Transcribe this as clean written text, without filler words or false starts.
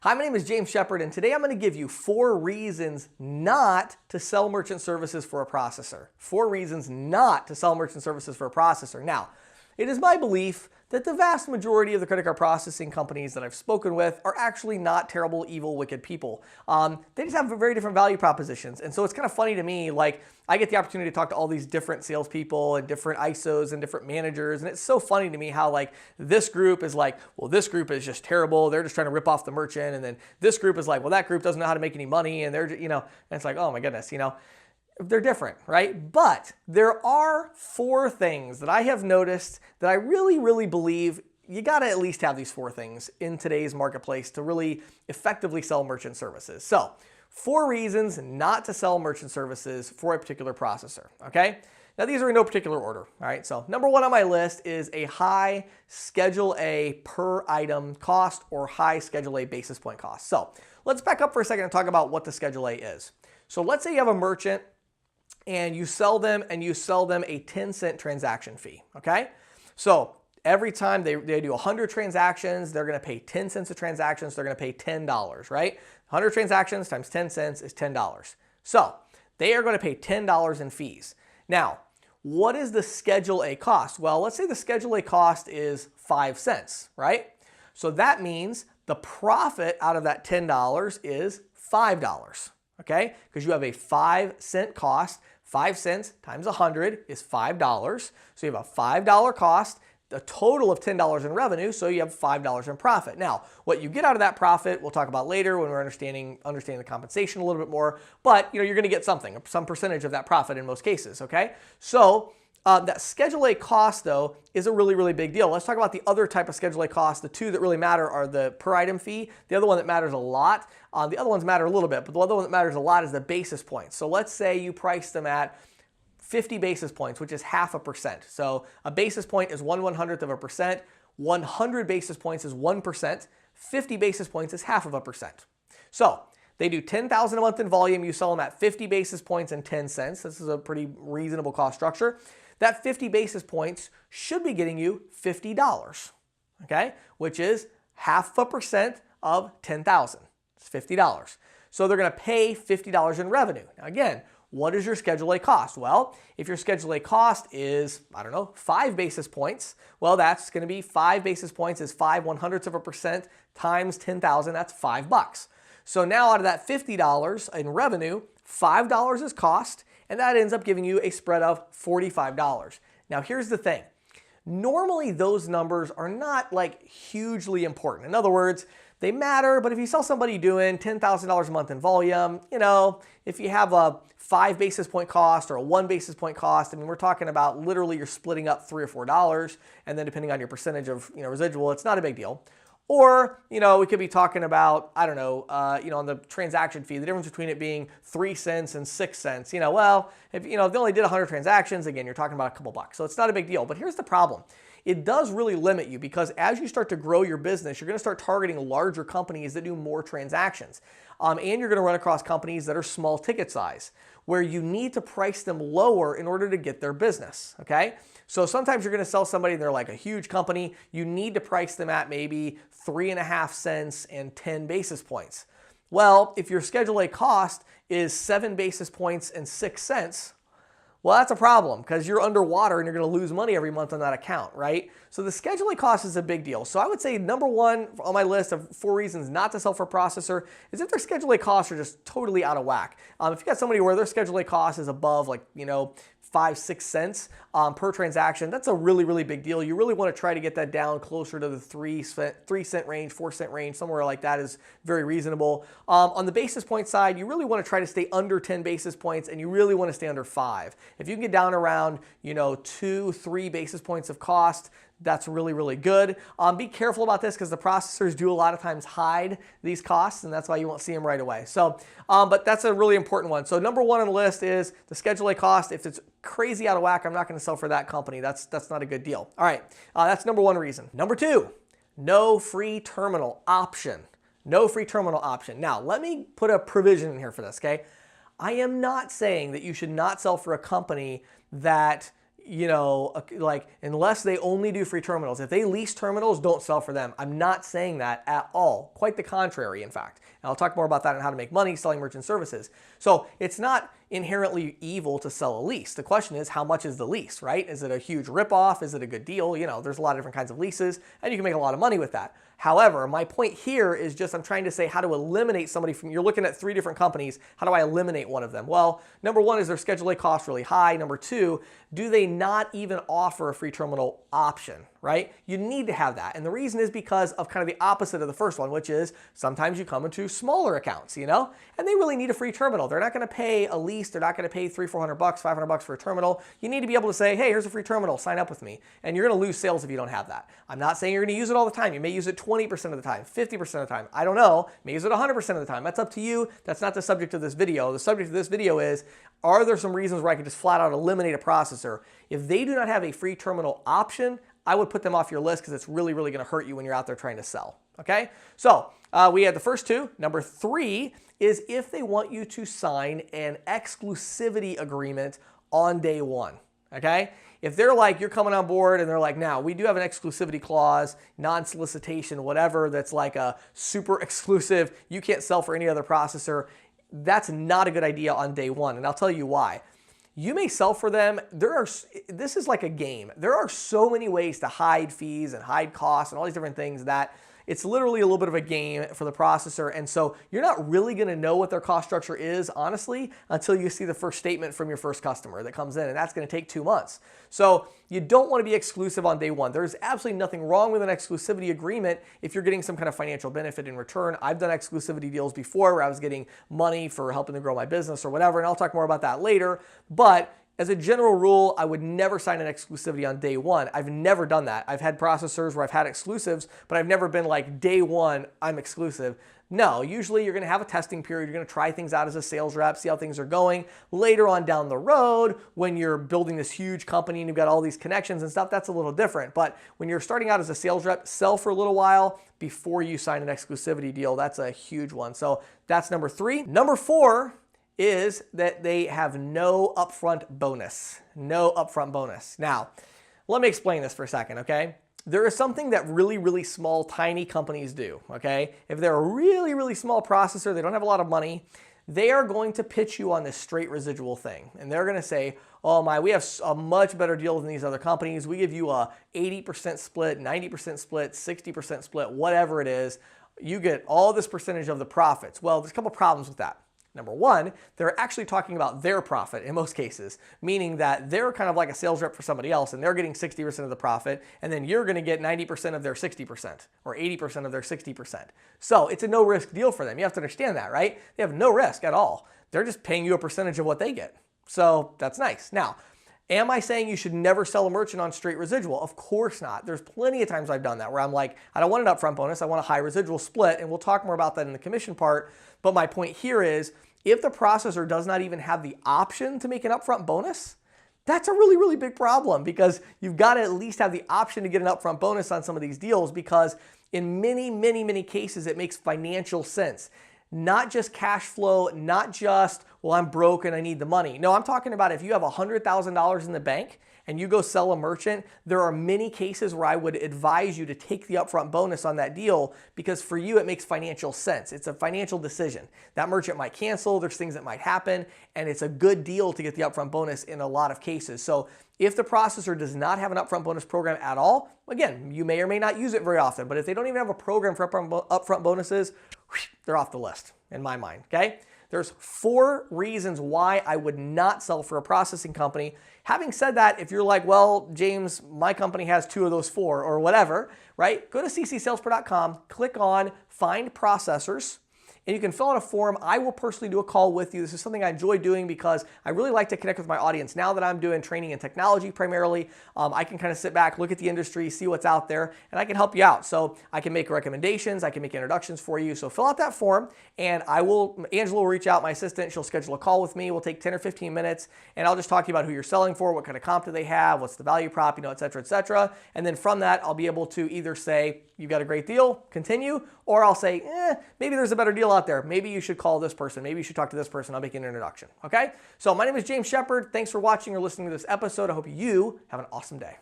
Hi, my name is James Shepard, and today I'm going to give you 4 reasons not to sell merchant services for a processor. 4 reasons not to sell merchant services for a processor. Now, it is my belief that the vast majority of the credit card processing companies that I've spoken with are actually not terrible, evil, wicked people. They just have very different value propositions. And so it's kind of funny to me, like I get the opportunity to talk to all these different salespeople and different ISOs and different managers. And it's so funny to me how like this group is like, well, this group is just terrible. They're just trying to rip off the merchant. And then this group is like, well, that group doesn't know how to make any money. And they're, and it's like, oh my goodness, they're different, right? But there are 4 things that I have noticed that I really believe you got to at least have these 4 things in today's marketplace to really effectively sell merchant services. So 4 reasons not to sell merchant services for a particular processor, okay? Now these are in no particular order, all right? So number 1 on my list is a high Schedule A per item cost or high Schedule A basis point cost. So let's back up for a second and talk about what the Schedule A is. So let's say you have a merchant and you sell them a 10-cent transaction fee, okay? So every time they do 100 transactions, they're gonna pay 10 cents a transaction, so they're gonna pay $10, right? 100 transactions times 10 cents is $10. So they are gonna pay $10 in fees. Now, what is the Schedule A cost? Well, let's say the Schedule A cost is 5 cents, right? So that means the profit out of that $10 is $5, okay? Because you have a 5-cent cost. 5 cents times 100 is $5. So you have a $5 cost, a total of $10 in revenue, so you have $5 in profit. Now, what you get out of that profit, we'll talk about later when we're understanding the compensation a little bit more, but you're going to get something, some percentage of that profit in most cases, okay? So that Schedule A cost, though, is a really big deal. Let's talk about the other type of Schedule A cost. The 2 that really matter are the per item fee. The other one that matters a lot, the other ones matter a little bit, but the other one that matters a lot is the basis points. So let's say you price them at 50 basis points, which is 0.5%. So a basis point is 1/100th of a percent. 100 basis points is 1%. 50 basis points is 0.5%. So they do 10,000 a month in volume. You sell them at 50 basis points and 10 cents. This is a pretty reasonable cost structure. That 50 basis points should be getting you $50, okay? Which is 0.5% of 10,000. It's $50. So they're gonna pay $50 in revenue. Now again, what is your Schedule A cost? Well, if your Schedule A cost is, 5 basis points, well, that's gonna be 5 basis points is 5/100ths of a percent times 10,000, that's $5. So now out of that $50 in revenue, $5 is cost, and that ends up giving you a spread of $45. Now here's the thing. Normally those numbers are not like hugely important. In other words, they matter, but if you sell somebody doing $10,000 a month in volume, if you have a 5 basis point cost or a 1 basis point cost, I mean, we're talking about literally you're splitting up $3 or $4, and then depending on your percentage of residual, it's not a big deal. Or, we could be talking about, on the transaction fee, the difference between it being 3 cents and 6 cents. Well, if they only did 100 transactions, again, you're talking about a couple bucks. So it's not a big deal. But here's the problem. It does really limit you because as you start to grow your business, you're going to start targeting larger companies that do more transactions. And you're going to run across companies that are small ticket size, where you need to price them lower in order to get their business, okay? So sometimes you're going to sell somebody and they're like a huge company. You need to price them at maybe 3.5 cents and 10 basis points. Well, if your Schedule A cost is 7 basis points and 6 cents, well, that's a problem because you're underwater and you're going to lose money every month on that account, right? So the Schedule A cost is a big deal. So I would say number 1 on my list of 4 reasons not to sell for a processor is if their Schedule A costs are just totally out of whack. If you got somebody where their Schedule A cost is above 5-6 cents per transaction, that's a really big deal. You really want to try to get that down closer to the 3 cent range, 4 cent range, somewhere like that is very reasonable. On the basis point side, you really want to try to stay under 10 basis points and you really want to stay under 5. If you can get down around 2-3 basis points of cost, that's really good. Be careful about this because the processors do a lot of times hide these costs, and that's why you won't see them right away. So, but that's a really important one. So number 1 on the list is the Schedule A cost. If it's crazy out of whack, I'm not going to sell for that company. That's not a good deal. All right, that's number 1 reason. Number 2, no free terminal option. No free terminal option. Now, let me put a provision in here for this, okay? I am not saying that you should not sell for a company that like unless they only do free terminals. If they lease terminals, don't sell for them. I'm not saying that at all. Quite the contrary, in fact. And I'll talk more about that and how to make money selling merchant services. So it's not inherently evil to sell a lease. The question is, how much is the lease, right? Is it a huge ripoff? Is it a good deal? There's a lot of different kinds of leases, and you can make a lot of money with that. However, my point here is just I'm trying to say how to eliminate somebody from, you're looking at 3 different companies, how do I eliminate one of them? Well, number 1 is their Schedule A cost really high. Number 2, do they not even offer a free terminal option, right? You need to have that. And the reason is because of kind of the opposite of the first one, which is sometimes you come into smaller accounts, and they really need a free terminal. They're not going to pay a lease. They're not going to pay $300, $400, $500 for a terminal. You need to be able to say, hey, here's a free terminal, sign up with me. And you're going to lose sales if you don't have that. I'm not saying you're going to use it all the time. You may use it 20% of the time, 50% of the time. I don't know. You may use it 100% of the time. That's up to you. That's not the subject of this video. The subject of this video is, are there some reasons where I could just flat out eliminate a processor? If they do not have a free terminal option, I would put them off your list because it's really, really going to hurt you when you're out there trying to sell. Okay? So we had the first 2. Number 3 is if they want you to sign an exclusivity agreement on day 1. Okay? If they're like, you're coming on board and they're like, now we do have an exclusivity clause, non-solicitation, whatever, that's like a super exclusive, you can't sell for any other processor, that's not a good idea on day 1. And I'll tell you why. You may sell for them. This is like a game. There are so many ways to hide fees and hide costs and all these different things that it's literally a little bit of a game for the processor. And so you're not really going to know what their cost structure is, honestly, until you see the first statement from your first customer that comes in. And that's going to take 2 months. So you don't want to be exclusive on day 1. There's absolutely nothing wrong with an exclusivity agreement if you're getting some kind of financial benefit in return. I've done exclusivity deals before where I was getting money for helping to grow my business or whatever. And I'll talk more about that later. But as a general rule, I would never sign an exclusivity on day 1. I've never done that. I've had processors where I've had exclusives, but I've never been like, day 1, I'm exclusive. No, usually you're going to have a testing period. You're going to try things out as a sales rep, see how things are going. Later on down the road, when you're building this huge company and you've got all these connections and stuff, that's a little different. But when you're starting out as a sales rep, sell for a little while before you sign an exclusivity deal. That's a huge one. So that's number 3. Number 4 is that they have no upfront bonus. No upfront bonus. Now, let me explain this for a second, okay? There is something that really, really small, tiny companies do, okay? If they're a really, really small processor, they don't have a lot of money, they are going to pitch you on this straight residual thing. And they're going to say, oh my, we have a much better deal than these other companies. We give you a 80% split, 90% split, 60% split, whatever it is. You get all this percentage of the profits. Well, there's a couple problems with that. Number 1, they're actually talking about their profit in most cases, meaning that they're kind of like a sales rep for somebody else and they're getting 60% of the profit, and then you're going to get 90% of their 60% or 80% of their 60%. So it's a no-risk deal for them. You have to understand that, right? They have no risk at all. They're just paying you a percentage of what they get. So that's nice. Now, am I saying you should never sell a merchant on straight residual? Of course not. There's plenty of times I've done that where I'm like, I don't want an upfront bonus, I want a high residual split, and we'll talk more about that in the commission part. But my point here is, if the processor does not even have the option to make an upfront bonus, that's a really, really big problem because you've got to at least have the option to get an upfront bonus on some of these deals because in many, many, many cases, it makes financial sense. Not just cash flow, not just, well, I'm broke and I need the money. No, I'm talking about if you have $100,000 in the bank and you go sell a merchant, there are many cases where I would advise you to take the upfront bonus on that deal because for you, it makes financial sense. It's a financial decision. That merchant might cancel, there's things that might happen, and it's a good deal to get the upfront bonus in a lot of cases. So if the processor does not have an upfront bonus program at all, again, you may or may not use it very often, but if they don't even have a program for upfront bonuses, they're off the list in my mind, okay? There's 4 reasons why I would not sell for a processing company. Having said that, if you're like, well, James, my company has 2 of those 4 or whatever, right? Go to ccsalespro.com, click on Find Processors, and you can fill out a form. I will personally do a call with you. This is something I enjoy doing because I really like to connect with my audience. Now that I'm doing training in technology primarily, I can kind of sit back, look at the industry, see what's out there, and I can help you out. So I can make recommendations, I can make introductions for you. So fill out that form, and Angela will reach out, my assistant. She'll schedule a call with me. We'll take 10 or 15 minutes, and I'll just talk to you about who you're selling for, what kind of comp do they have, what's the value prop, et cetera, et cetera. And then from that, I'll be able to either say, you've got a great deal, continue, or I'll say, maybe there's a better deal out there. Maybe you should call this person. Maybe you should talk to this person. I'll make an introduction. Okay? So my name is James Shepard. Thanks for watching or listening to this episode. I hope you have an awesome day.